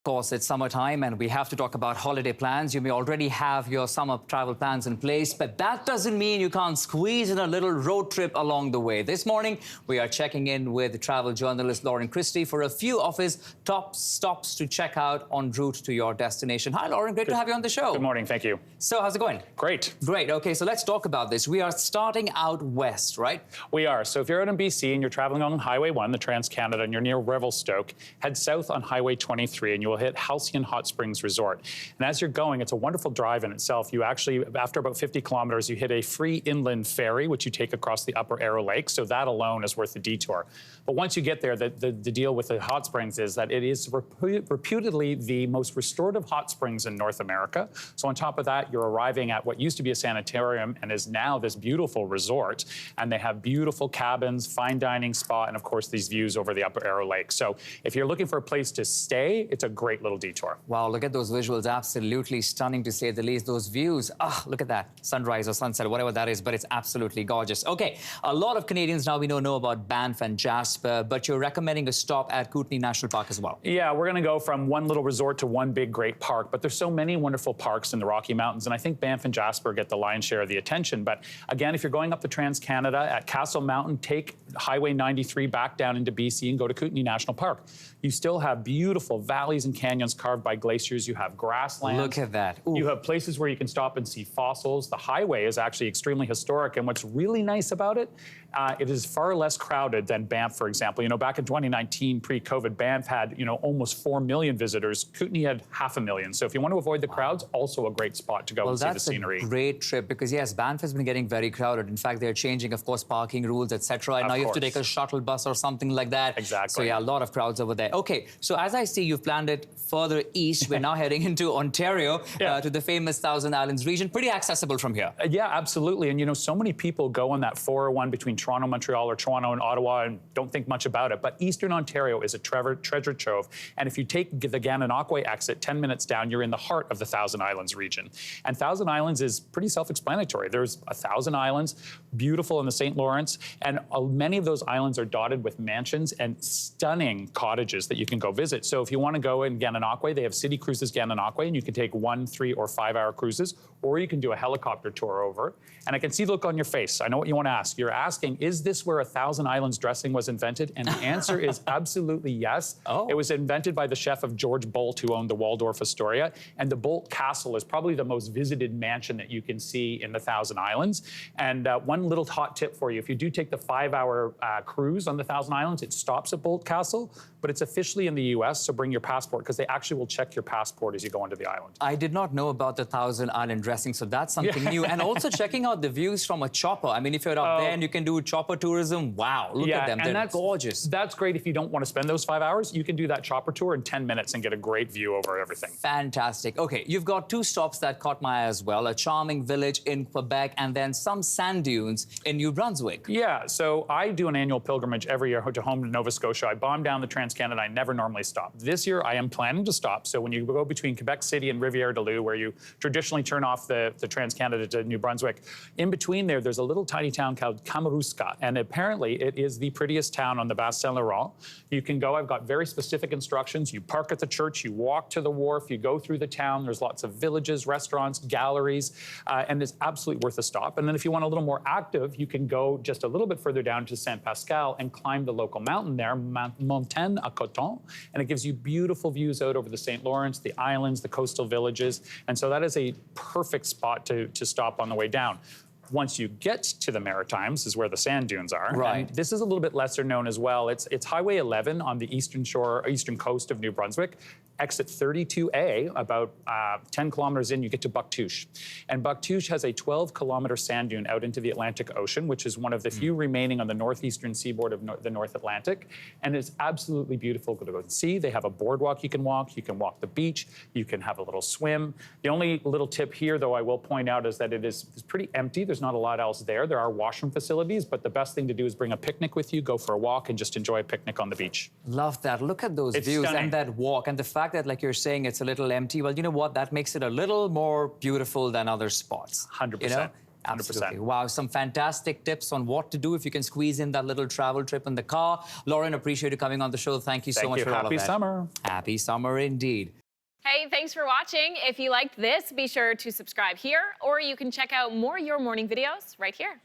Of course, it's summertime and we have to talk about holiday plans. You may already have your summer travel plans in place, but that doesn't mean you can't squeeze in a little road trip along the way. This morning, we are checking in with travel journalist Loren Christie for a few of his top stops to check out en route to your destination. Hi, Loren. Great to have you on the show. Good morning. Thank you. So, how's it going? Great. Great. Okay, so let's talk about this. We are starting out west, right? We are. So if you're out in BC and you're traveling on Highway 1, the Trans-Canada, and you're near Revelstoke, head south on Highway 23 and you will hit Halcyon Hot Springs Resort. And as you're going, it's a wonderful drive in itself. You actually, after about 50 kilometers, you hit a free inland ferry, which you take across the Upper Arrow Lake. So that alone is worth the detour. But once you get there, the deal with the hot springs is that it is reputedly the most restorative hot springs in North America. So on top of that, you're arriving at what used to be a sanitarium and is now this beautiful resort. And they have beautiful cabins, fine dining spot, and of course, these views over the Upper Arrow Lake. So if you're looking for a place to stay, it's a great little detour. Wow, look at those visuals. Absolutely stunning, to say the least. Those views, look at that. Sunrise or sunset, whatever that is, but it's absolutely gorgeous. Okay, a lot of Canadians now we know about Banff and Jasper, but you're recommending a stop at Kootenay National Park as well. Yeah, we're going to go from one little resort to one big, great park, but there's so many wonderful parks in the Rocky Mountains, and I think Banff and Jasper get the lion's share of the attention. But again, if you're going up the Trans-Canada at Castle Mountain, take Highway 93 back down into BC and go to Kootenay National Park. You still have beautiful valleys and canyons carved by glaciers. You have grasslands. Look at that. Ooh. You have places where you can stop and see fossils. The highway is actually extremely historic, and what's really nice about it, it is far less crowded than Banff, for example. You know, back in 2019, pre-COVID, Banff had, almost 4 million visitors. Kootenay had 500,000. So if you want to avoid the crowds, also a great spot to go and see the scenery. That's a great trip because, yes, Banff has been getting very crowded. In fact, they're changing, of course, parking rules, etc. And now you have to take a shuttle bus or something like that. Exactly. So, yeah, a lot of crowds over there. Okay, so as I see, you've planned it further east. We're now heading into Ontario, to the famous Thousand Islands region. Pretty accessible from here. Yeah, absolutely. And, so many people go on that 401 between Toronto, Montreal, or Toronto and Ottawa and don't think much about it. But Eastern Ontario is a treasure trove. And if you take the Gananoque exit 10 minutes down, you're in the heart of the Thousand Islands region. And Thousand Islands is pretty self-explanatory. There's 1,000 islands, beautiful in the St. Lawrence, and many of those islands are dotted with mansions and stunning cottages that you can go visit. So if you want to go in Gananoque, they have City Cruises Gananoque, and you can take 1, 3, or 5-hour cruises, or you can do a helicopter tour over. And I can see the look on your face. I know what you want to ask. You're asking, is this where 1,000 Islands dressing was invented? And the answer is absolutely yes. Oh. It was invented by the chef of George Bolt, who owned the Waldorf Astoria. And the Bolt Castle is probably the most visited mansion that you can see in the Thousand Islands. And one little hot tip for you, if you do take the 5-hour cruise on the Thousand Islands, it stops at Bolt Castle, but it's officially in the US, so bring your passport, because they actually will check your passport as you go onto the island. I did not know about the Thousand Island dressing, so that's something new. And also checking out the views from a chopper. I mean, if you're up there and you can do chopper tourism, wow, look at them. They're gorgeous. That's great. If you don't want to spend those 5 hours, you can do that chopper tour in 10 minutes and get a great view over everything. Fantastic. Okay, you've got 2 stops that caught my eye as well, a charming village in Quebec and then some sand dunes in New Brunswick. Yeah, so I do an annual pilgrimage every year to home to Nova Scotia. I bomb down the Trans-Canada. I never normally stop. This year, I am planning to stop. So when you go between Quebec City and Rivière-du-Loup, where you traditionally turn off the Trans-Canada to New Brunswick, in between there's a little tiny town called Kamouraska, and apparently it is the prettiest town on the Bas Saint-Laurent. You can go, I've got very specific instructions. You park at the church, you walk to the wharf, you go through the town. There's lots of villages, restaurants, galleries, and it's absolutely worth a stop. And then if you want a little more active, you can go just a little bit further down to Saint Pascal and climb the local mountain there, Montagne à Coton, and it gives you beautiful views out over the St. Lawrence, the islands, the coastal villages. And so that is a perfect spot to stop on the way down. Once you get to the Maritimes is where the sand dunes are. Right. And this is a little bit lesser known as well. It's Highway 11 on the eastern coast of New Brunswick. Exit 32A, about 10 kilometers in, you get to Bouctouche. And Bouctouche has a 12-kilometer sand dune out into the Atlantic Ocean, which is one of the few remaining on the northeastern seaboard of the North Atlantic. And it's absolutely beautiful to go and see. They have a boardwalk you can walk the beach, you can have a little swim. The only little tip here, though, I will point out is that it's pretty empty. There's not a lot else there. There are washroom facilities, but the best thing to do is bring a picnic with you, go for a walk, and just enjoy a picnic on the beach. Love that. Look at those views and that walk. And the fact that, like you're saying, it's a little empty, well, you know what? That makes it a little more beautiful than other spots. 100%. Absolutely. Wow, some fantastic tips on what to do if you can squeeze in that little travel trip in the car. Loren, appreciate you coming on the show. Thank you so much for all of that. Happy summer. Happy summer indeed. Hey, thanks for watching. If you liked this, be sure to subscribe here, or you can check out more Your Morning videos right here.